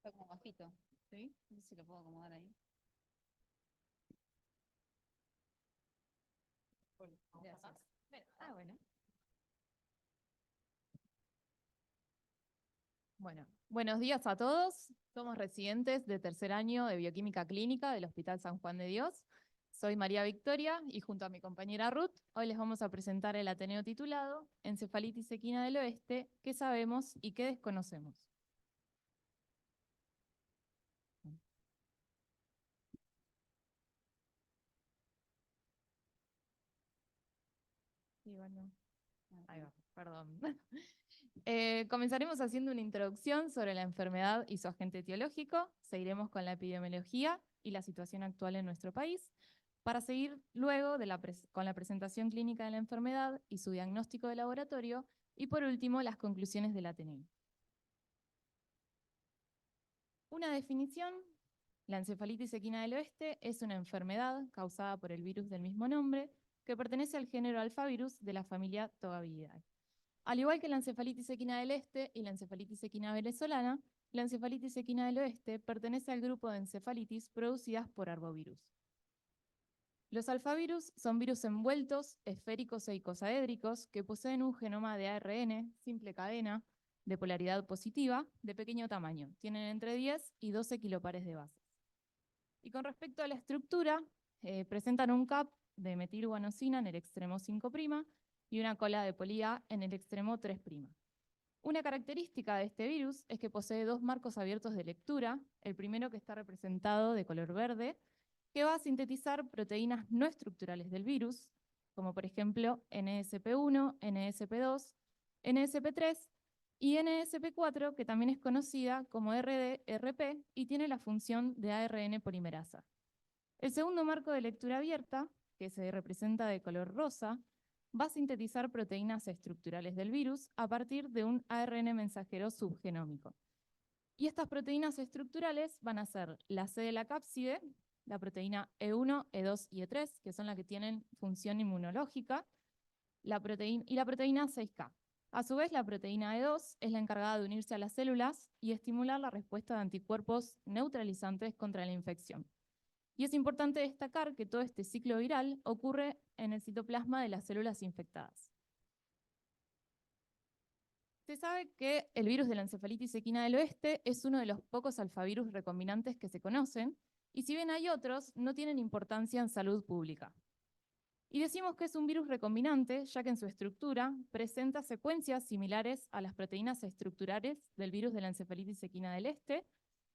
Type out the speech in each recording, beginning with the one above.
Está como bajito, ¿sí? No sé si lo puedo acomodar ahí. Gracias. Bueno. Bueno, buenos días a todos. Somos residentes de tercer año de Bioquímica Clínica del Hospital San Juan de Dios. Soy María Victoria y junto a mi compañera Ruth, hoy les vamos a presentar el Ateneo titulado Encefalitis equina del oeste, ¿qué sabemos y qué desconocemos? Sí, bueno. Ahí va, perdón. Comenzaremos haciendo una introducción sobre la enfermedad y su agente etiológico. Seguiremos con la epidemiología y la situación actual en nuestro país, para seguir luego con la presentación clínica de la enfermedad y su diagnóstico de laboratorio, y por último, las conclusiones del Ateneo. Una definición: la encefalitis equina del oeste es una enfermedad causada por el virus del mismo nombre, que pertenece al género alfavirus de la familia Togavidae. Al igual que la encefalitis equina del este y la encefalitis equina venezolana, la encefalitis equina del oeste pertenece al grupo de encefalitis producidas por arbovirus. Los alfavirus son virus envueltos, esféricos e icosaédricos que poseen un genoma de ARN, simple cadena, de polaridad positiva, de pequeño tamaño. Tienen entre 10 y 12 kilopares de bases. Y con respecto a la estructura, presentan un cap de metilguanosina en el extremo 5' y una cola de poli-A en el extremo 3'. Una característica de este virus es que posee dos marcos abiertos de lectura, el primero, que está representado de color verde, que va a sintetizar proteínas no estructurales del virus, como por ejemplo NSP1, NSP2, NSP3 y NSP4, que también es conocida como RDRP y tiene la función de ARN polimerasa. El segundo marco de lectura abierta, que se representa de color rosa, va a sintetizar proteínas estructurales del virus a partir de un ARN mensajero subgenómico. Y estas proteínas estructurales van a ser la C de la cápside, la proteína E1, E2 y E3, que son las que tienen función inmunológica, y la proteína 6K. A su vez, la proteína E2 es la encargada de unirse a las células y estimular la respuesta de anticuerpos neutralizantes contra la infección. Y es importante destacar que todo este ciclo viral ocurre en el citoplasma de las células infectadas. Se sabe que el virus de la encefalitis equina del oeste es uno de los pocos alfavirus recombinantes que se conocen, y si bien hay otros, no tienen importancia en salud pública. Y decimos que es un virus recombinante, ya que en su estructura presenta secuencias similares a las proteínas estructurales del virus de la encefalitis equina del este,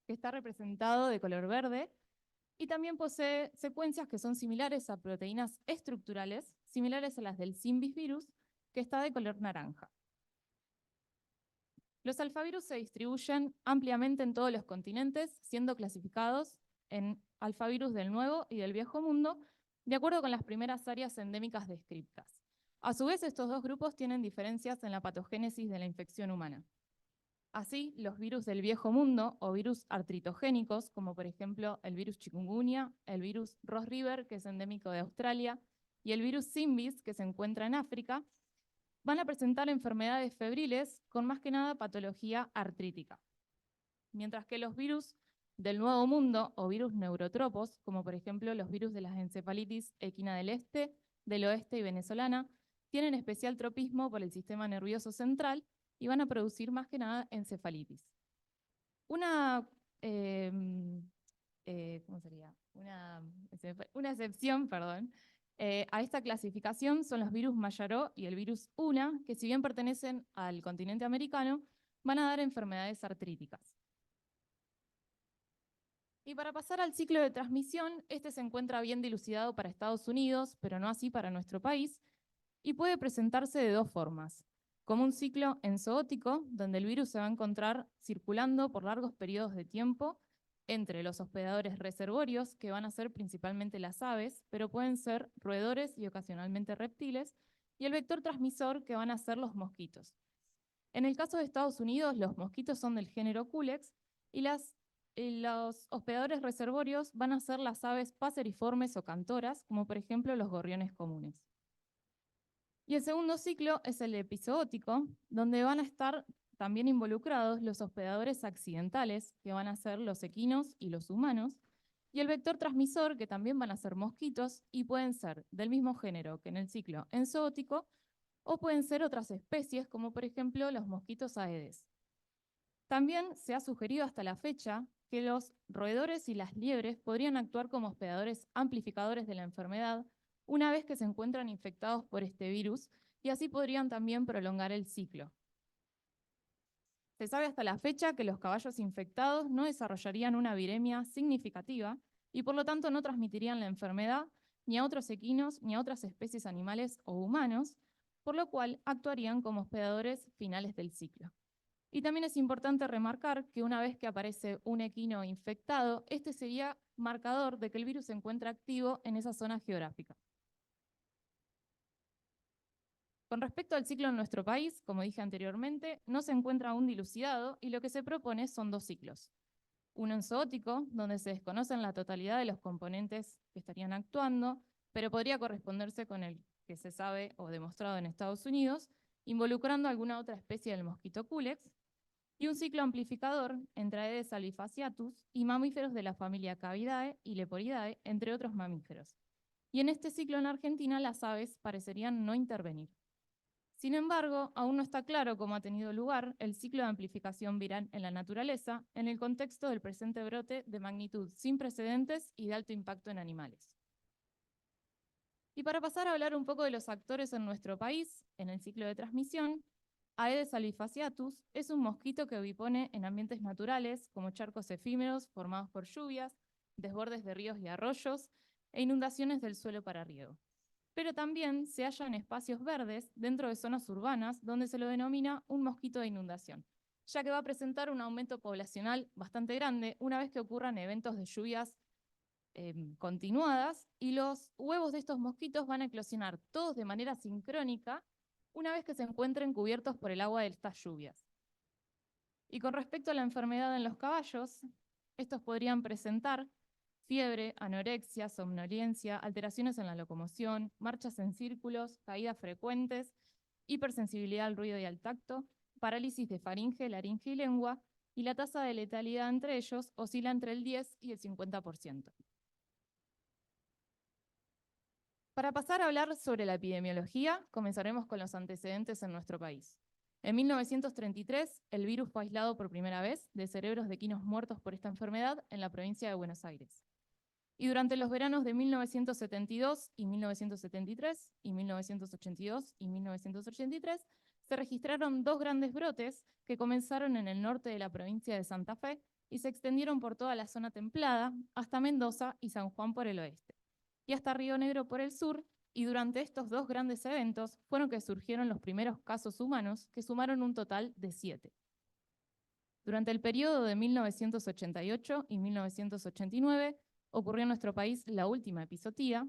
que está representado de color verde, y también posee secuencias que son similares a proteínas estructurales, similares a las del Simbis virus, que está de color naranja. Los alfavirus se distribuyen ampliamente en todos los continentes, siendo clasificados en alfavirus del Nuevo y del Viejo Mundo, de acuerdo con las primeras áreas endémicas descritas. A su vez, estos dos grupos tienen diferencias en la patogénesis de la infección humana. Así, los virus del Viejo Mundo o virus artritogénicos, como por ejemplo el virus chikungunya, el virus Ross River, que es endémico de Australia, y el virus Simbis, que se encuentra en África, van a presentar enfermedades febriles con más que nada patología artrítica. Mientras que los virus del Nuevo Mundo o virus neurotropos, como por ejemplo los virus de las encefalitis equina del este, del oeste y venezolana, tienen especial tropismo por el sistema nervioso central y van a producir más que nada encefalitis. Una, eh, ¿cómo sería? Una excepción, perdón, a esta clasificación son los virus Mayaró y el virus UNA, que si bien pertenecen al continente americano, van a dar enfermedades artríticas. Y para pasar al ciclo de transmisión, este se encuentra bien dilucidado para Estados Unidos, pero no así para nuestro país, y puede presentarse de dos formas: como un ciclo enzoótico, donde el virus se va a encontrar circulando por largos periodos de tiempo entre los hospedadores reservorios, que van a ser principalmente las aves, pero pueden ser roedores y ocasionalmente reptiles, y el vector transmisor, que van a ser los mosquitos. En el caso de Estados Unidos, los mosquitos son del género Culex, y los hospedadores reservorios van a ser las aves paseriformes o cantoras, como por ejemplo los gorriones comunes. Y el segundo ciclo es el epizoótico, donde van a estar también involucrados los hospedadores accidentales, que van a ser los equinos y los humanos, y el vector transmisor, que también van a ser mosquitos y pueden ser del mismo género que en el ciclo enzootico, o pueden ser otras especies, como por ejemplo los mosquitos Aedes. También se ha sugerido hasta la fecha que los roedores y las liebres podrían actuar como hospedadores amplificadores de la enfermedad una vez que se encuentran infectados por este virus, y así podrían también prolongar el ciclo. Se sabe hasta la fecha que los caballos infectados no desarrollarían una viremia significativa y por lo tanto no transmitirían la enfermedad ni a otros equinos ni a otras especies animales o humanos, por lo cual actuarían como hospedadores finales del ciclo. Y también es importante remarcar que una vez que aparece un equino infectado, este sería marcador de que el virus se encuentra activo en esa zona geográfica. Con respecto al ciclo en nuestro país, como dije anteriormente, no se encuentra aún dilucidado y lo que se propone son 2 ciclos. Uno en zoótico, donde se desconocen la totalidad de los componentes que estarían actuando, pero podría corresponderse con el que se sabe o demostrado en Estados Unidos, involucrando alguna otra especie del mosquito Culex, y un ciclo amplificador entre Aedes albifasciatus y mamíferos de la familia Cavidae y Leporidae, entre otros mamíferos. Y en este ciclo en Argentina las aves parecerían no intervenir. Sin embargo, aún no está claro cómo ha tenido lugar el ciclo de amplificación viral en la naturaleza en el contexto del presente brote de magnitud sin precedentes y de alto impacto en animales. Y para pasar a hablar un poco de los actores en nuestro país, en el ciclo de transmisión, Aedes albifasciatus es un mosquito que ovipone en ambientes naturales como charcos efímeros formados por lluvias, desbordes de ríos y arroyos e inundaciones del suelo para riego. Pero también se halla en espacios verdes dentro de zonas urbanas donde se lo denomina un mosquito de inundación, ya que va a presentar un aumento poblacional bastante grande una vez que ocurran eventos de lluvias continuadas, y los huevos de estos mosquitos van a eclosionar todos de manera sincrónica una vez que se encuentren cubiertos por el agua de estas lluvias. Y con respecto a la enfermedad en los caballos, estos podrían presentar fiebre, anorexia, somnolencia, alteraciones en la locomoción, marchas en círculos, caídas frecuentes, hipersensibilidad al ruido y al tacto, parálisis de faringe, laringe y lengua, y la tasa de letalidad entre ellos oscila entre el 10 y el 50%. Para pasar a hablar sobre la epidemiología, comenzaremos con los antecedentes en nuestro país. En 1933, el virus fue aislado por primera vez de cerebros de equinos muertos por esta enfermedad en la provincia de Buenos Aires. Y durante los veranos de 1972 y 1973, y 1982 y 1983, se registraron 2 grandes brotes que comenzaron en el norte de la provincia de Santa Fe y se extendieron por toda la zona templada hasta Mendoza y San Juan por el oeste, y hasta Río Negro por el sur, y durante estos 2 grandes eventos fueron que surgieron los primeros casos humanos, que sumaron un total de 7. Durante el periodo de 1988 y 1989 ocurrió en nuestro país la última episotía,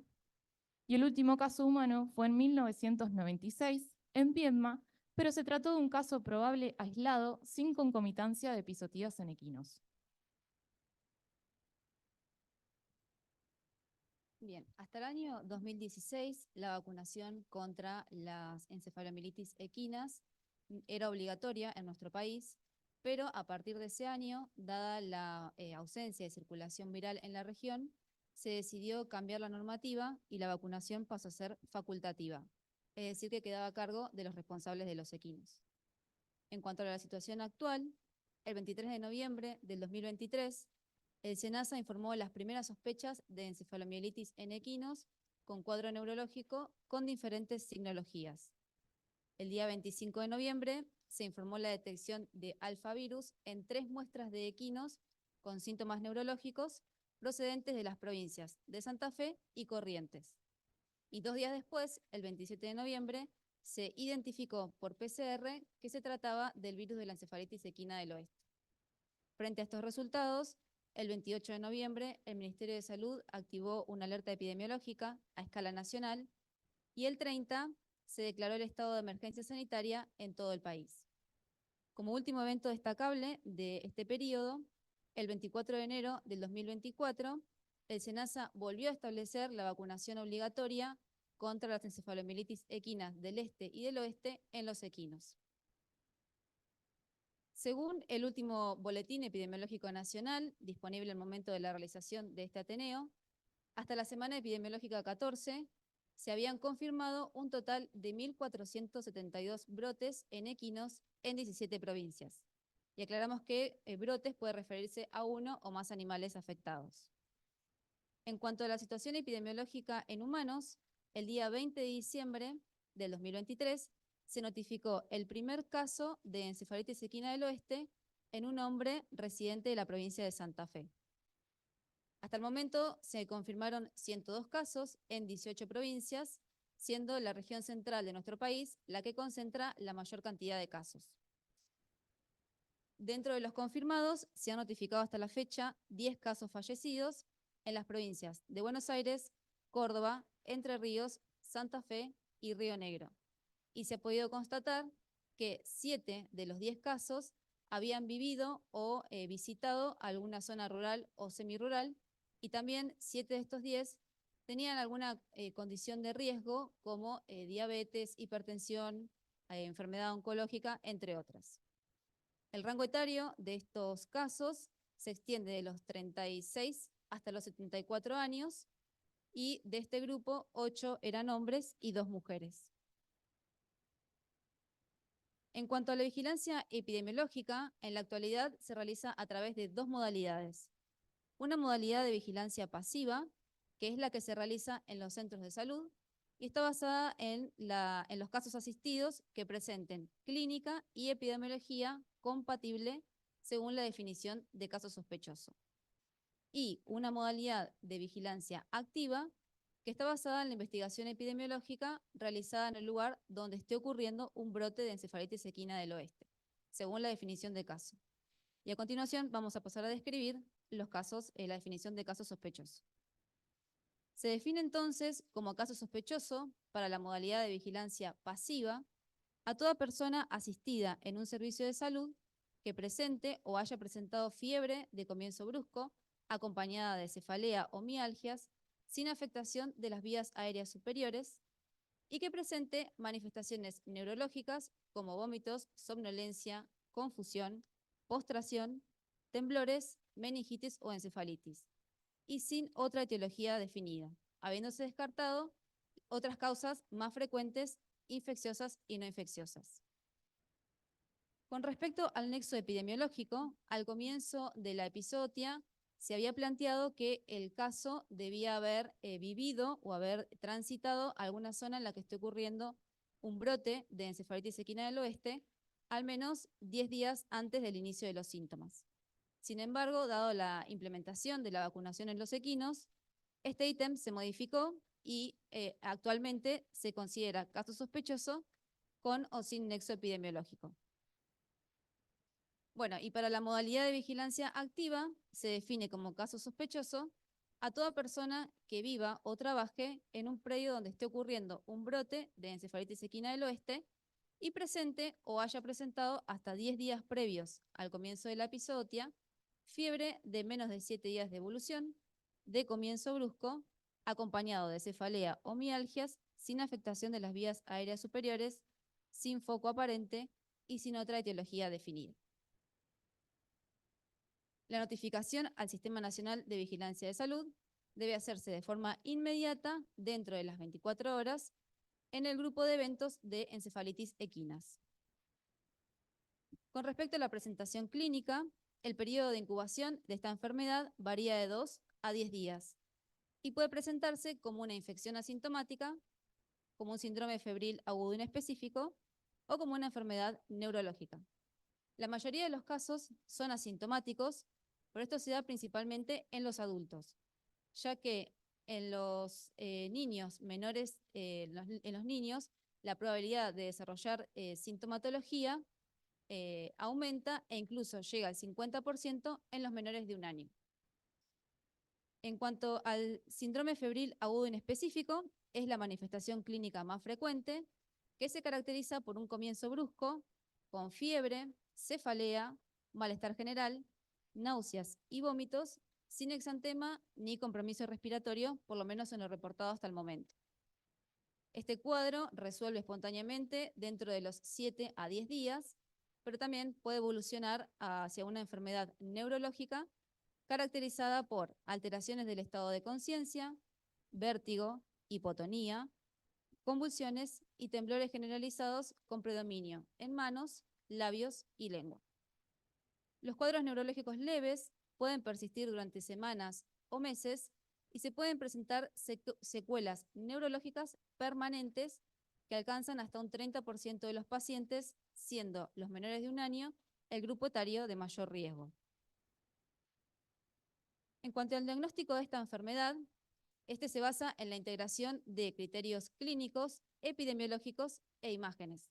y el último caso humano fue en 1996 en Viedma, pero se trató de un caso probable aislado sin concomitancia de episotías en equinos. Bien, hasta el año 2016 la vacunación contra las encefalomielitis equinas era obligatoria en nuestro país, pero a partir de ese año, dada la ausencia de circulación viral en la región, se decidió cambiar la normativa y la vacunación pasó a ser facultativa, es decir, que quedaba a cargo de los responsables de los equinos. En cuanto a la situación actual, el 23 de noviembre del 2023, el SENASA informó las primeras sospechas de encefalomielitis en equinos con cuadro neurológico con diferentes signologías. El día 25 de noviembre se informó la detección de alfavirus en 3 muestras de equinos con síntomas neurológicos procedentes de las provincias de Santa Fe y Corrientes. Y 2 días después, el 27 de noviembre, se identificó por PCR que se trataba del virus de la encefalitis equina del oeste. Frente a estos resultados, el 28 de noviembre, el Ministerio de Salud activó una alerta epidemiológica a escala nacional y el 30 se declaró el estado de emergencia sanitaria en todo el país. Como último evento destacable de este periodo, el 24 de enero del 2024, el SENASA volvió a establecer la vacunación obligatoria contra las encefalomielitis equinas del este y del oeste en los equinos. Según el último Boletín Epidemiológico Nacional, disponible al momento de la realización de este Ateneo, hasta la semana epidemiológica 14, se habían confirmado un total de 1.472 brotes en equinos en 17 provincias. Y aclaramos que brotes puede referirse a uno o más animales afectados. En cuanto a la situación epidemiológica en humanos, el día 20 de diciembre del 2023 se notificó el primer caso de encefalitis equina del oeste en un hombre residente de la provincia de Santa Fe. Hasta el momento se confirmaron 102 casos en 18 provincias, siendo la región central de nuestro país la que concentra la mayor cantidad de casos. Dentro de los confirmados, se han notificado hasta la fecha 10 casos fallecidos en las provincias de Buenos Aires, Córdoba, Entre Ríos, Santa Fe y Río Negro. Y se ha podido constatar que 7 de los 10 casos habían vivido o visitado alguna zona rural o semirural, y también 7 de estos 10 tenían alguna condición de riesgo como diabetes, hipertensión, enfermedad oncológica, entre otras. El rango etario de estos casos se extiende de los 36 hasta los 74 años, y de este grupo 8 eran hombres y 2 mujeres. En cuanto a la vigilancia epidemiológica, en la actualidad se realiza a través de 2 modalidades. Una modalidad de vigilancia pasiva, que es la que se realiza en los centros de salud, y está basada en los casos asistidos que presenten clínica y epidemiología compatible según la definición de caso sospechoso. Y una modalidad de vigilancia activa, que está basada en la investigación epidemiológica realizada en el lugar donde esté ocurriendo un brote de encefalitis equina del oeste, según la definición de caso. Y a continuación vamos a pasar a describir los casos, la definición de caso sospechoso. Se define entonces como caso sospechoso, para la modalidad de vigilancia pasiva, a toda persona asistida en un servicio de salud que presente o haya presentado fiebre de comienzo brusco, acompañada de cefalea o mialgias, sin afectación de las vías aéreas superiores, y que presente manifestaciones neurológicas como vómitos, somnolencia, confusión, postración, temblores, meningitis o encefalitis, y sin otra etiología definida, habiéndose descartado otras causas más frecuentes, infecciosas y no infecciosas. Con respecto al nexo epidemiológico, al comienzo de la epizodia se había planteado que el caso debía haber vivido o haber transitado alguna zona en la que esté ocurriendo un brote de encefalitis equina del oeste, al menos 10 días antes del inicio de los síntomas. Sin embargo, dado la implementación de la vacunación en los equinos, este ítem se modificó y actualmente se considera caso sospechoso con o sin nexo epidemiológico. Bueno, y para la modalidad de vigilancia activa se define como caso sospechoso a toda persona que viva o trabaje en un predio donde esté ocurriendo un brote de encefalitis equina del oeste y presente o haya presentado hasta 10 días previos al comienzo de la epizodia fiebre de menos de 7 días de evolución, de comienzo brusco, acompañado de cefalea o mialgias, sin afectación de las vías aéreas superiores, sin foco aparente y sin otra etiología definida. La notificación al Sistema Nacional de Vigilancia de Salud debe hacerse de forma inmediata dentro de las 24 horas en el grupo de eventos de encefalitis equinas. Con respecto a la presentación clínica, el periodo de incubación de esta enfermedad varía de 2 a 10 días y puede presentarse como una infección asintomática, como un síndrome febril agudo inespecífico o como una enfermedad neurológica. La mayoría de los casos son asintomáticos, pero esto se da principalmente en los adultos, ya que en los niños menores, en los niños, la probabilidad de desarrollar sintomatología aumenta e incluso llega al 50% en los menores de 1 año. En cuanto al síndrome febril agudo inespecífico, es la manifestación clínica más frecuente, que se caracteriza por un comienzo brusco, con fiebre, cefalea, malestar general, náuseas y vómitos, sin exantema ni compromiso respiratorio, por lo menos en lo reportado hasta el momento. Este cuadro resuelve espontáneamente dentro de los 7 a 10 días, pero también puede evolucionar hacia una enfermedad neurológica caracterizada por alteraciones del estado de conciencia, vértigo, hipotonía, convulsiones y temblores generalizados con predominio en manos, labios y lengua. Los cuadros neurológicos leves pueden persistir durante semanas o meses y se pueden presentar secuelas neurológicas permanentes que alcanzan hasta un 30% de los pacientes, siendo los menores de 1 año el grupo etario de mayor riesgo. En cuanto al diagnóstico de esta enfermedad, este se basa en la integración de criterios clínicos, epidemiológicos e imágenes.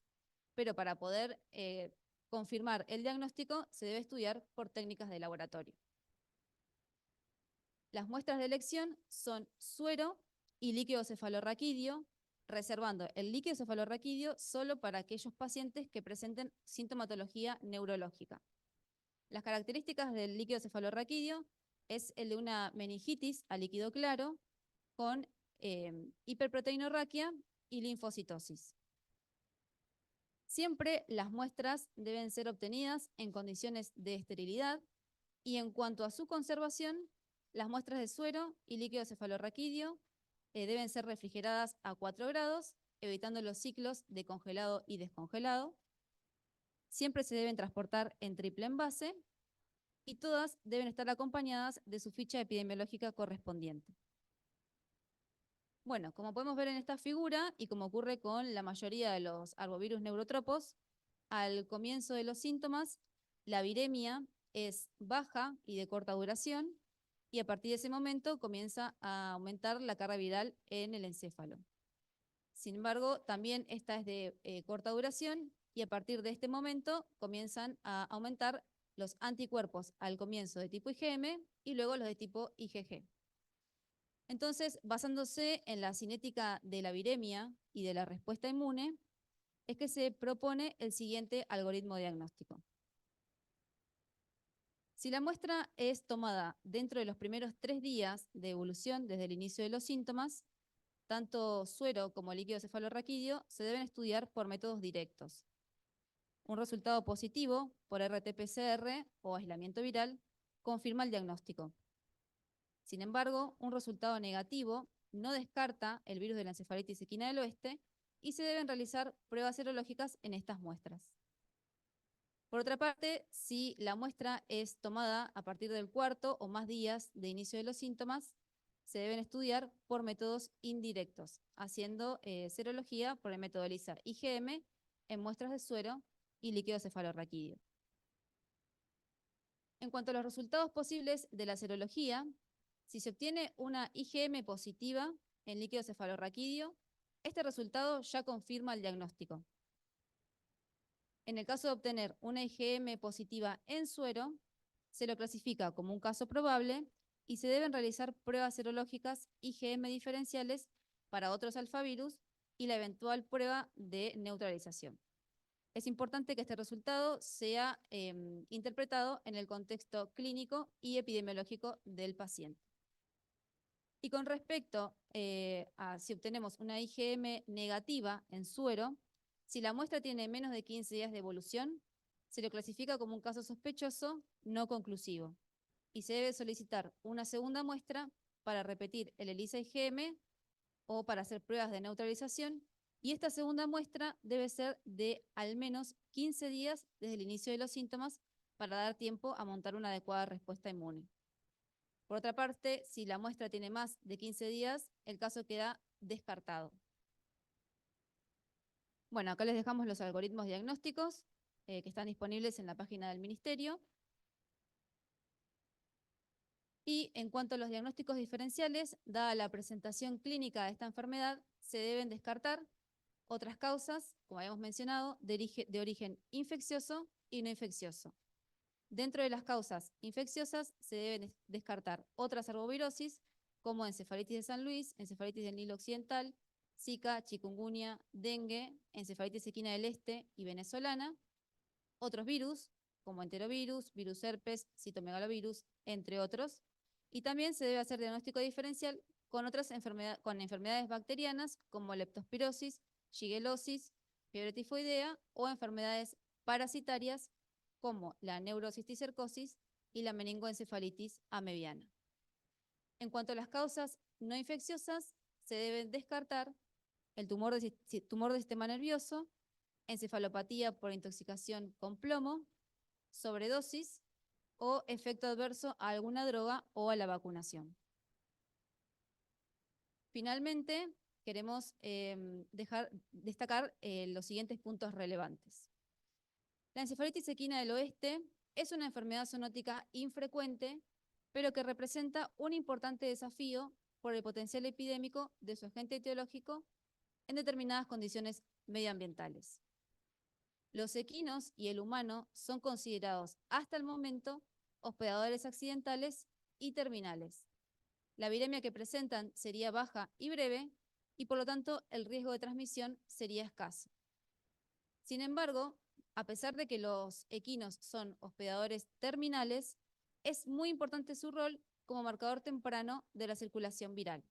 Pero para poder confirmar el diagnóstico se debe estudiar por técnicas de laboratorio. Las muestras de elección son suero y líquido cefalorraquídeo, reservando el líquido cefalorraquídeo solo para aquellos pacientes que presenten sintomatología neurológica. Las características del líquido cefalorraquídeo es el de una meningitis a líquido claro con hiperproteinorraquia y linfocitosis. Siempre las muestras deben ser obtenidas en condiciones de esterilidad y en cuanto a su conservación, las muestras de suero y líquido cefalorraquídeo deben ser refrigeradas a 4 grados, evitando los ciclos de congelado y descongelado. Siempre se deben transportar en triple envase y todas deben estar acompañadas de su ficha epidemiológica correspondiente. Bueno, como podemos ver en esta figura, y como ocurre con la mayoría de los arbovirus neurotropos, al comienzo de los síntomas, la viremia es baja y de corta duración, y a partir de ese momento comienza a aumentar la carga viral en el encéfalo. Sin embargo, también esta es de corta duración, y a partir de este momento comienzan a aumentar los anticuerpos al comienzo de tipo IgM y luego los de tipo IgG. Entonces, basándose en la cinética de la viremia y de la respuesta inmune, es que se propone el siguiente algoritmo diagnóstico. Si la muestra es tomada dentro de los primeros 3 días de evolución desde el inicio de los síntomas, tanto suero como líquido cefalorraquídeo se deben estudiar por métodos directos. Un resultado positivo por RT-PCR o aislamiento viral confirma el diagnóstico. Sin embargo, un resultado negativo no descarta el virus de la encefalitis equina del oeste y se deben realizar pruebas serológicas en estas muestras. Por otra parte, si la muestra es tomada a partir del 4º o más días de inicio de los síntomas, se deben estudiar por métodos indirectos, haciendo serología por el método ELISA-IgM en muestras de suero y líquido cefalorraquídeo. En cuanto a los resultados posibles de la serología, si se obtiene una IgM positiva en líquido cefalorraquídeo, este resultado ya confirma el diagnóstico. En el caso de obtener una IgM positiva en suero, se lo clasifica como un caso probable y se deben realizar pruebas serológicas IgM diferenciales para otros alfavirus y la eventual prueba de neutralización. Es importante que este resultado sea interpretado en el contexto clínico y epidemiológico del paciente. Y con respecto a si obtenemos una IgM negativa en suero, si la muestra tiene menos de 15 días de evolución, se lo clasifica como un caso sospechoso no conclusivo y se debe solicitar una segunda muestra para repetir el ELISA-IgM o para hacer pruebas de neutralización, y esta segunda muestra debe ser de al menos 15 días desde el inicio de los síntomas para dar tiempo a montar una adecuada respuesta inmune. Por otra parte, si la muestra tiene más de 15 días, el caso queda descartado. Bueno, acá les dejamos los algoritmos diagnósticos que están disponibles en la página del Ministerio. Y en cuanto a los diagnósticos diferenciales, dada la presentación clínica de esta enfermedad, se deben descartar otras causas, como habíamos mencionado, de origen infeccioso y no infeccioso. Dentro de las causas infecciosas se deben descartar otras arbovirosis, como encefalitis de San Luis, encefalitis del Nilo Occidental, Zika, chikungunya, dengue, encefalitis equina del este y venezolana, otros virus, como enterovirus, virus herpes, citomegalovirus, entre otros, y también se debe hacer diagnóstico diferencial con otras enfermedades bacterianas, como leptospirosis, shigellosis, fiebre tifoidea o enfermedades parasitarias como la neurocisticercosis y la meningoencefalitis amebiana. En cuanto a las causas no infecciosas, se deben descartar el tumor del sistema nervioso, encefalopatía por intoxicación con plomo, sobredosis o efecto adverso a alguna droga o a la vacunación. Finalmente, queremos destacar los siguientes puntos relevantes. La encefalitis equina del oeste es una enfermedad zoonótica infrecuente, pero que representa un importante desafío por el potencial epidémico de su agente etiológico en determinadas condiciones medioambientales. Los equinos y el humano son considerados hasta el momento hospedadores accidentales y terminales. La viremia que presentan sería baja y breve y por lo tanto el riesgo de transmisión sería escaso. Sin embargo, a pesar de que los equinos son hospedadores terminales, es muy importante su rol como marcador temprano de la circulación viral.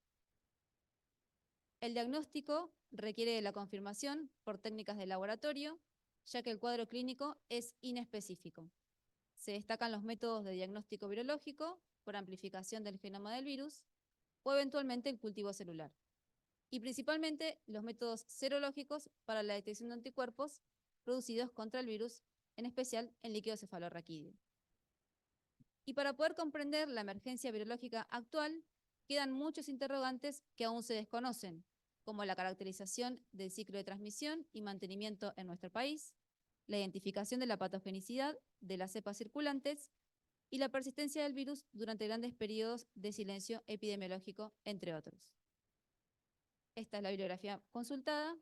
El diagnóstico requiere de la confirmación por técnicas de laboratorio, ya que el cuadro clínico es inespecífico. Se destacan los métodos de diagnóstico virológico por amplificación del genoma del virus o eventualmente el cultivo celular. Y principalmente los métodos serológicos para la detección de anticuerpos producidos contra el virus, en especial en líquido cefalorraquídeo. Y para poder comprender la emergencia virológica actual, quedan muchos interrogantes que aún se desconocen, como la caracterización del ciclo de transmisión y mantenimiento en nuestro país, la identificación de la patogenicidad de las cepas circulantes y la persistencia del virus durante grandes periodos de silencio epidemiológico, entre otros. Esta es la bibliografía consultada.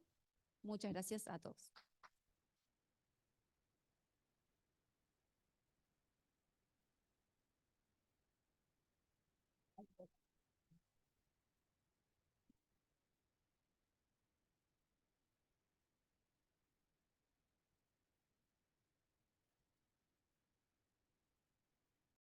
Muchas gracias a todos.